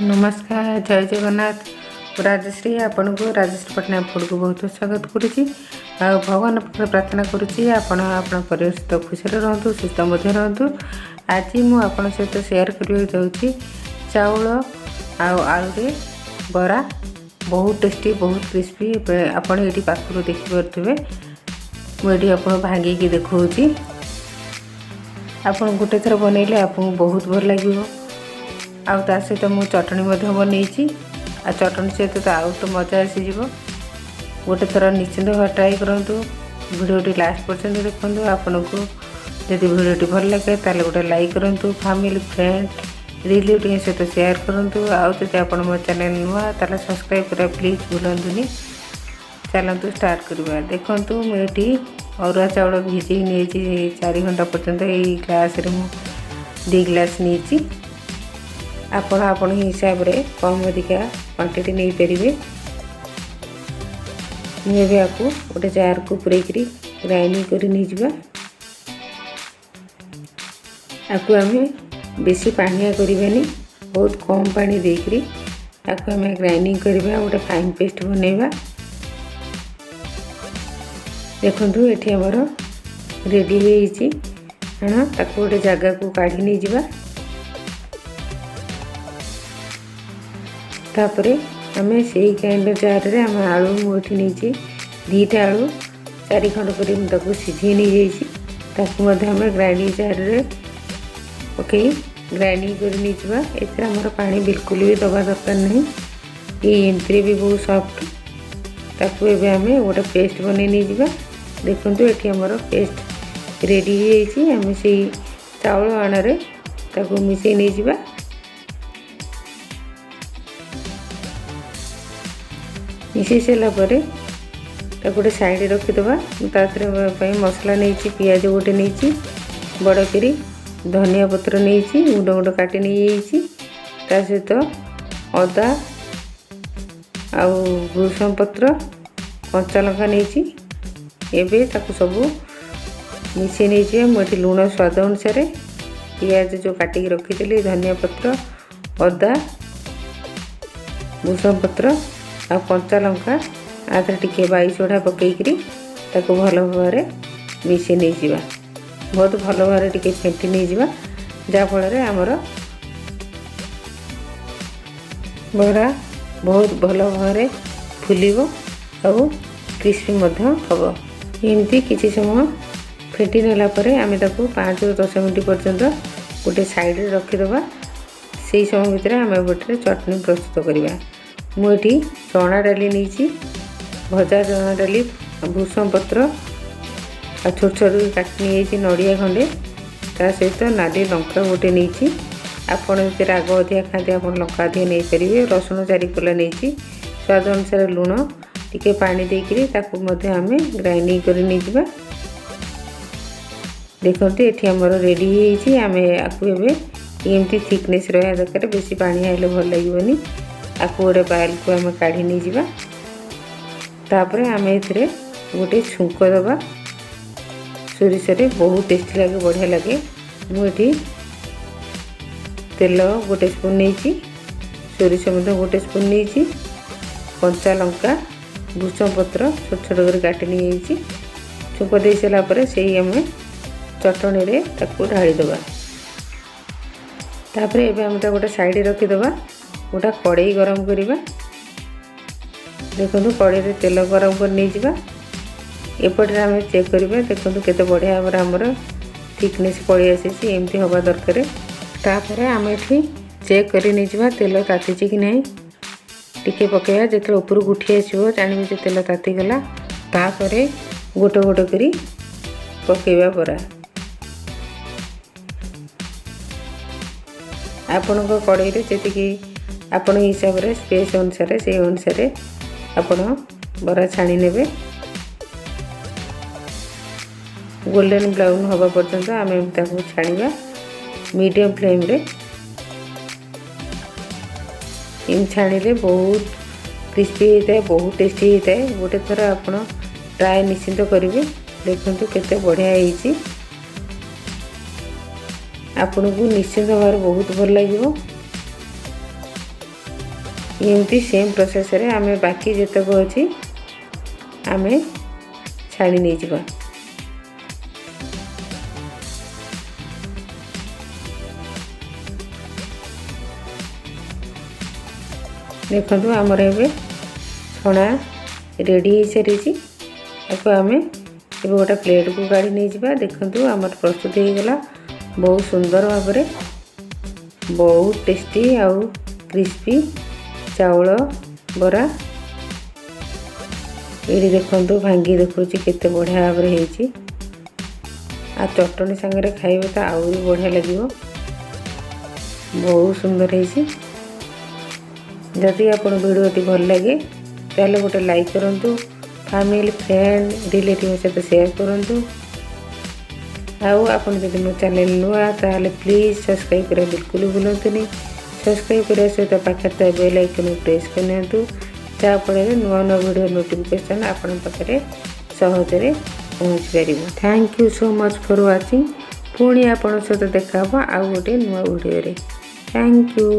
नमस्कार जय जगन्नाथ राजश्री आपण को राजश्री पटनायक फूड को बहुत स्वागत करुच्ची भगवान प्रार्थना करुच्ची आपण परिवेश सहित खुशी रहतु सुस्थ रहतु। आज मुझे सहित शेयर करने जाऊँगी चाउल आलू बरा बहुत टेस्टी बहुत क्रिस्पी आपड़ ये पाखु देखिपे मुझे आप भांगिकी देखी आपड़ गोटे थर बनइले आपको बहुत भल लगे ता सहित मु चटनी बनई चटनी सहित तो आउ तो मजा आसीज गोटे थर निश्चिंत भाव ट्राए करूँ भिडियोटी लास्ट पर्यंत देखूँ आपन को जदि भिडियोटी भल लगे ताले गोटे लाइक करूँ फैमिली फ्रेंड रिलेटिव सहित शेयर करूँ आदि आप मो चैनल नुआ ताले सब्सक्राइब करा प्लीज भूलुनि। चलतु स्टार्ट करवा देखूँ मुझे अरुआ चाउल भिजे नहीं 4 घंटा पर्यंत यही ग्लास मुझे 2 ग्लास नहीं आपण हिसाब रे कम अधिका क्वांटिटी नहीं पारे। मुझे आपको गोटे जार को पूरेकरी ग्राइंडिंग कर नहीं जावा आपको आम बेसी पानिया करवानी बहुत कम पानी देकरी आपको आम ग्राइंडिंग करवा गोटे फाइन पेस्ट बनइबा। देखु ये आमर रेडी हाँ ताको गोटे जगह को काढ़ी नहीं जावा तापर आम से ग्राइंडर जार रे आम आलू मुठी नहीं 2टा आलू 4 खंड कर सीझे नहीं जामें ग्राइंडिंग जार रे पकई ग्राइंडिंग कर नहीं जावा। एथरा हमर पानी बिल्कुल भी दबा दरकार नहीं ये एमती भी बहुत सॉफ्ट ताकू एबे आम गोटे पेस्ट बन नहीं जावा। देखो ये आमर पेस्ट रेडी आम से चाउल आणारे ताकू मिसई नहीं जावा। मिसई सारापर गोटे साइड रखीदबा तापर मसला नहीं पियाज गोटे नहीं बड़ करी धनिया पत्र नहीं गुंड गुंड काटी नहीं सहित अदा आउ भृषम पत्र कंचा लंका नहीं एबे ताकू सब मिसई नहीं मुझे लुण स्वाद अनुसार पियाज जो काटिक रखी धनिया पत्र अदा भृषम पत्र आ कंचा लंका आधे टिके 22 सोडा पकईकरी ताको भल भाव मिसई नहीं जावा बहुत भल भाव टिके फेंटी नहीं जावा जहाँफल आमर बरा बहुत भल भाव फुलिब और क्रिस्पी हम एमती किसी समय फेंटी नेला आम ताको 5 ରୁ 10 मिनट पर्यंत गोटे साइड रखीदबा। से समय भितर आम गोटे चटनी प्रस्तुत करवा। मुझे चना डाली नहीं भजा चना डाली भूषम पत्र छोट छोट काटी नहीं नड़िया खंडे ता सहित नाली लंका गोटे नहीं आपड़ राग अधिका खाते आप लंका अधिक नहीं पारे रसुण 4 कोला नहीं स्वाद अनुसार लुण टिके पानी देकरी ताकू आम ग्राइंडिंग कर नहीं जावा। देखते ये आमर रेडी आम आपको एमती थिकनेस रहा दरकार बेसी पानी आइले भल लगे आपको गोटे बाइल को आम काढ़ी नहीं जावा। तापर आम ए गोटे छुंक दबा सोरिष बहुत टेस्टी लगे बढ़िया लगे। मुझे तेल गोटे स्पून नहीं सोरिष गोटे स्पून नहीं कंचा लंका भृषम पत्र छोट छोट कर काटी नहीं छुंक दे सारापर से आम चटनी रे ताकू ढाली दबा। तापर एबे आम गोटे साइड रखीदबा गोटा कड़ाई गरम करवा। देखो कड़ाई तेल गरम कर नहीं जावा एपटे आम चेक करवा देखो केते बढ़िया भाव आमर थिकनेस पड़ी आसी एमती हवा दरकार। तापर आम ये चेक कर नहीं जावा तेल ताती कि नहीं टिके पकेवा जो ऊपर उठी आसो जानवे जो तेल तातीगला तापर गोटे गोटे करी पकेवा बरा। आपण कड़ाई जी आपण हिसाब रे स्पेस अनुसार से अनुसार आपण बरा छाणी नेबे गोल्डन ब्राउन हवा पर्यंत आम ताको छाणीबा मीडियम फ्लेम रे। इन छाणीले बहुत क्रिस्पी होता है बहुत टेस्टी होता है। गोटे थर आपण ट्राए निश्चिंत करेंगे देखो केते बढ़िया होती आपन को निश्चित भाव बहुत भल लगे। एमती सेम प्रोसेस रे आमे बाकी जतक अछि आमे छाणी नै जिबा। देखो आमर ए छणा रेडी हो सारी आपको आम गोटे प्लेट को गाड़ी नहीं जावा। देखो आमर प्रस्तुत हो गला बहुत सुंदर भाव में बहुत टेस्टी आउ क्रिस्पी चाउल बरा। ये देखो भांगी देखो केते बढ़िया भाव में आ चटनी सांगे खाइबे तो आउरी बढ़िया लगे बहुत सुंदर है। जदि आपन वीडियो भल लगे ताले गोटे लाइक करंतु फैमिली फ्रेंड रिलेटिव सहित शेयर करंतु आउ आपन जदि मो चैनल नुआ ताले प्लीज सब्सक्राइब करे बिल्कुल भूलंतुनी। सब्सक्राइब करे सहित पाखे बेल आइकन प्रेस करनियंतु जाफल नुआ नुआ वीडियो नोटिफिकेशन आपन पाखे सहजरे पहुँच पारिबो। Thank you so much for watching. पुणी आपन सहित देखा आउ गोटे नुआ वीडियो रे। Thank you.